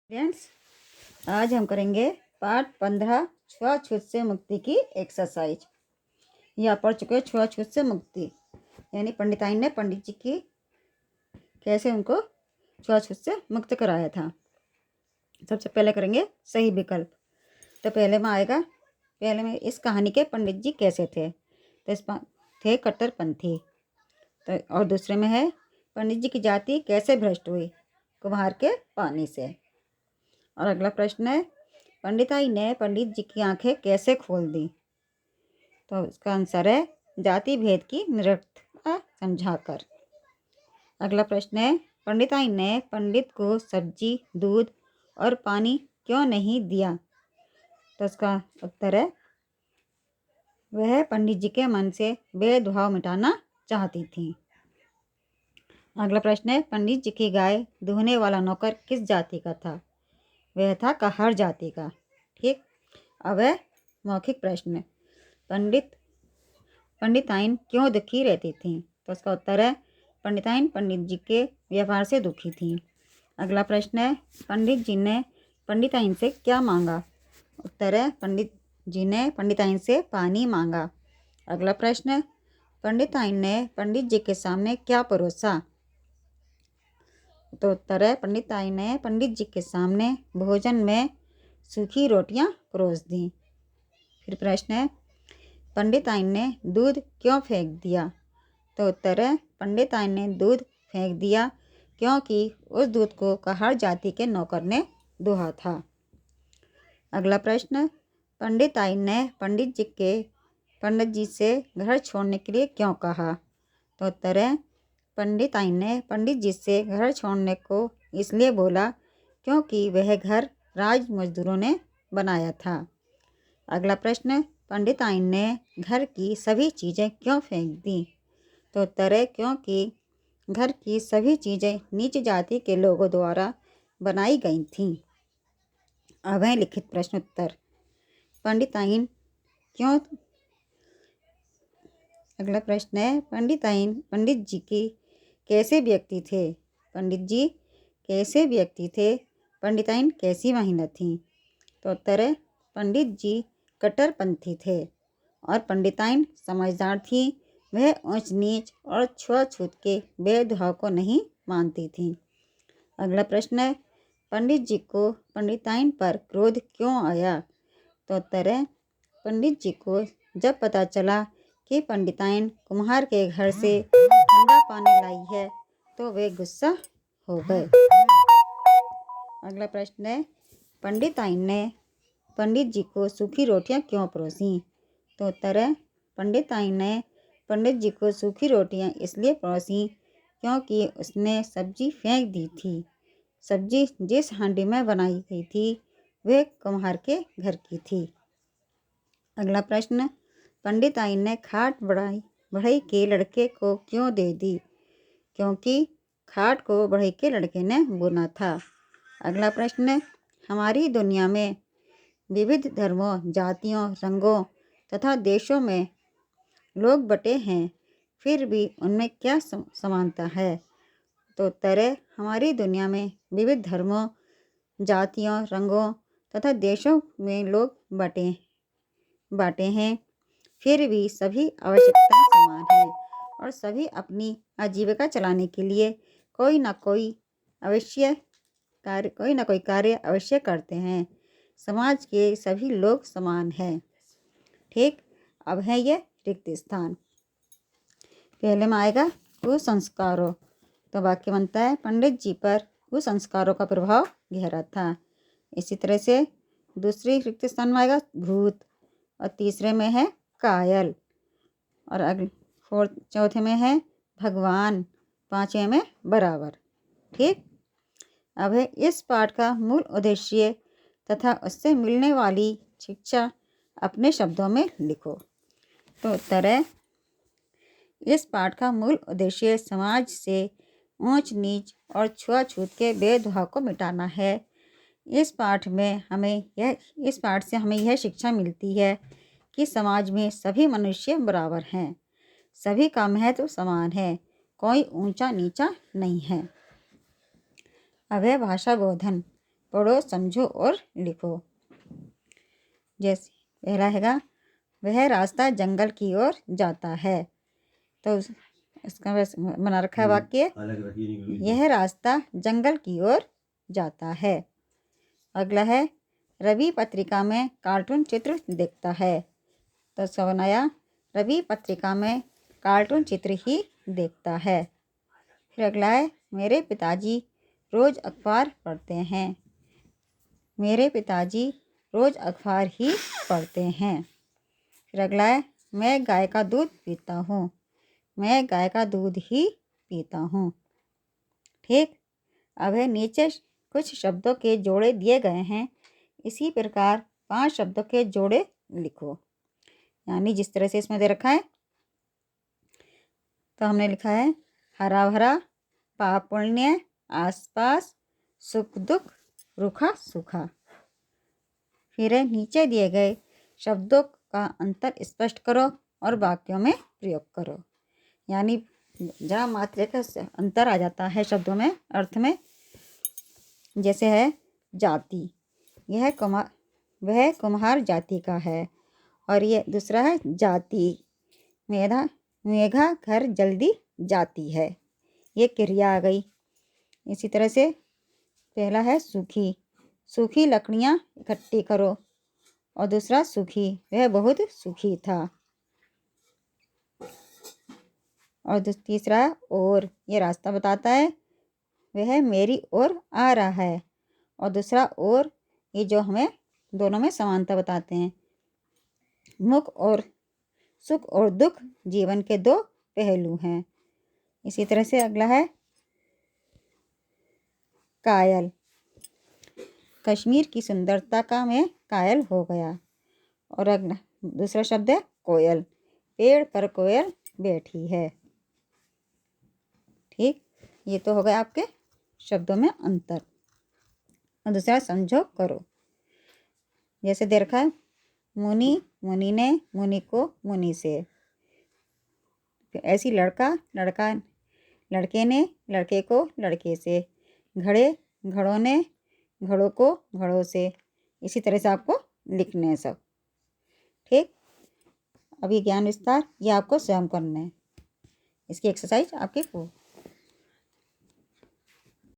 Friends, आज हम करेंगे पार्ट 15 छुआछूत से मुक्ति की एक्सरसाइज। ये आप पढ़ चुके हैं छुआछूत से मुक्ति, यानी पंडिताइन ने पंडित जी की कैसे उनको छुआछूत से मुक्त कराया था। सबसे पहले करेंगे सही विकल्प। तो पहले में आएगा, पहले में इस कहानी के पंडित जी कैसे थे, तो इस थे कट्टरपंथी। तो और दूसरे में है पंडित जी की जाति कैसे भ्रष्ट हुई, कुम्हार के पानी से। और अगला प्रश्न है पंडिताई ने पंडित जी की आंखें कैसे खोल दी, तो इसका आंसर है जाति भेद की निरर्थकता समझाकर। अगला प्रश्न है पंडिताई ने पंडित को सब्जी, दूध और पानी क्यों नहीं दिया, तो इसका उत्तर है वह पंडित जी के मन से भेदभाव मिटाना चाहती थी। अगला प्रश्न है पंडित जी की गाय दूहने वाला नौकर किस जाति का था, वह था कहार जाति का। ठीक। अब है मौखिक प्रश्न, पंडिताइन क्यों दुखी रहती थी, तो उसका उत्तर है पंडिताइन पंडित जी के व्यवहार से दुखी थी। अगला प्रश्न है पंडित जी ने पंडिताइन से क्या मांगा, उत्तर है पंडित जी ने पंडिताइन से पानी मांगा। अगला प्रश्न पंडिताइन ने पंडित जी के सामने क्या परोसा, तो उत्तर है पंडिताइन ने पंडित जी के सामने भोजन में सूखी रोटियां परोस दी। फिर प्रश्न है पंडिताइन ने दूध क्यों फेंक दिया, तो उत्तर है पंडिताइन ने दूध फेंक दिया क्योंकि उस दूध को कहार जाति के नौकर ने दुहा था। अगला प्रश्न पंडिताइन ने पंडित जी से घर छोड़ने के लिए क्यों कहा, तो उत्तर है पंडिताइन ने पंडित जी से घर छोड़ने को इसलिए बोला क्योंकि वह घर राज मजदूरों ने बनाया था। अगला प्रश्न पंडिताइन ने घर की सभी चीज़ें क्यों फेंक दी, तो उत्तर है क्योंकि घर की सभी चीज़ें नीच जाति के लोगों द्वारा बनाई गई थीं। अब है लिखित प्रश्न उत्तर। पंडिताइन क्यों, अगला प्रश्न है पंडित जी की कैसे व्यक्ति थे, पंडित जी कैसे व्यक्ति थे, पंडिताइन कैसी महिला थी, तो उत्तर है पंडित जी कट्टरपंथी थे और पंडिताइन समझदार थी। वह ऊंच नीच और छुआछूत के भेदभाव को नहीं मानती थी। अगला प्रश्न है पंडित जी को पंडिताइन पर क्रोध क्यों आया, तो उत्तर है पंडित जी को जब पता चला कि पंडिताइन कुम्हार के घर से ठंडा पानी लाई है तो वे गुस्सा हो गए। अगला प्रश्न है पंडिताइन ने पंडित जी को सूखी रोटियां क्यों परोसी, तो उत्तर है पंडिताइन ने पंडित जी को सूखी रोटियां इसलिए परोसी क्योंकि उसने सब्जी फेंक दी थी। सब्जी जिस हांडी में बनाई गई थी वह कुम्हार के घर की थी। अगला प्रश्न पंडिताइन ने खाट बढ़ई के लड़के को क्यों दे दी, क्योंकि खाट को बढ़ई के लड़के ने बुना था। अगला प्रश्न हमारी दुनिया में विविध धर्मों, जातियों, रंगों तथा देशों में लोग बटे हैं, फिर भी उनमें क्या समानता है, तो उत्तर है हमारी दुनिया में विविध धर्मों, जातियों, रंगों तथा देशों में लोग बाटे हैं, फिर भी सभी आवश्यकताएं समान हैं और सभी अपनी आजीविका चलाने के लिए कोई ना कोई कार्य अवश्य करते हैं। समाज के सभी लोग समान हैं। ठीक। अब है ये रिक्त स्थान। पहले में आएगा कुसंस्कारों, तो वाक्य बनता है पंडित जी पर कुसंस्कारों का प्रभाव गहरा था। इसी तरह से दूसरी रिक्त स्थान में आएगा भूत, और तीसरे में है कायल, और चौथे में है भगवान, पांचवें में बराबर। ठीक। अब है इस पाठ का मूल उद्देश्य तथा उससे मिलने वाली शिक्षा अपने शब्दों में लिखो, तो उत्तर है इस पाठ का मूल उद्देश्य समाज से ऊंच नीच और छुआछूत के भेदभाव को मिटाना है। इस पाठ से हमें यह शिक्षा मिलती है कि समाज में सभी मनुष्य बराबर हैं, सभी का महत्व समान है, कोई ऊंचा नीचा नहीं है। अब है भाषा बोधन। पढ़ो, समझो और लिखो। जैसे पहला हैगा, वह रास्ता जंगल की ओर जाता है। तो इसका बना रखा है वाक्य, यह रास्ता जंगल की ओर जाता है। अगला है, रवि पत्रिका में कार्टून चित्र देखता है। तो इसका बनाया, रवि पत्रिका में कार्टून चित्र ही देखता है। फिर अगला है, मेरे पिताजी रोज़ अखबार पढ़ते हैं। मेरे पिताजी रोज़ अखबार ही पढ़ते हैं। फिर अगला है, मैं गाय का दूध पीता हूँ। मैं गाय का दूध ही पीता हूँ। ठीक। अब है, नीचे कुछ शब्दों के जोड़े दिए गए हैं, इसी प्रकार 5 शब्दों के जोड़े लिखो। यानी जिस तरह से इसमें दे रखा है, तो हमने लिखा है हरा भरा, पाप पुण्य, आसपास, सुख दुख, रूखा सूखा। फिर है, नीचे दिए गए शब्दों का अंतर स्पष्ट करो और वाक्यों में प्रयोग करो। यानी जहाँ मात्रा का अंतर आ जाता है शब्दों में, अर्थ में, जैसे है जाति, वह कुम्हार जाति का है। और ये दूसरा है जाति, मेघा घर जल्दी जाती है, ये क्रिया आ गई। इसी तरह से पहला है सूखी, सूखी लकड़ियाँ इकट्ठी करो। और दूसरा सूखी, वह बहुत सूखी था। और तीसरा है और, ये रास्ता बताता है, वह मेरी ओर आ रहा है। और दूसरा और, ये जो हमें दोनों में समानता बताते हैं। सुख और दुख जीवन के 2 पहलू हैं। इसी तरह से अगला है कायल, कश्मीर की सुंदरता का मैं कायल हो गया। और अगला दूसरा शब्द है कोयल, पेड़ पर कोयल बैठी है। ठीक। ये तो हो गया आपके शब्दों में अंतर। और दूसरा समझो करो। जैसे दे रखा है, मुनि ने मुनि को मुनि से। ऐसी लड़के ने लड़के को लड़के से। घड़ों ने घड़ों को घड़ों से। इसी तरह से आपको लिखने हैं सब। ठीक। अब ये ज्ञान विस्तार, ये आपको स्वयं करना है। इसकी एक्सरसाइज आपकी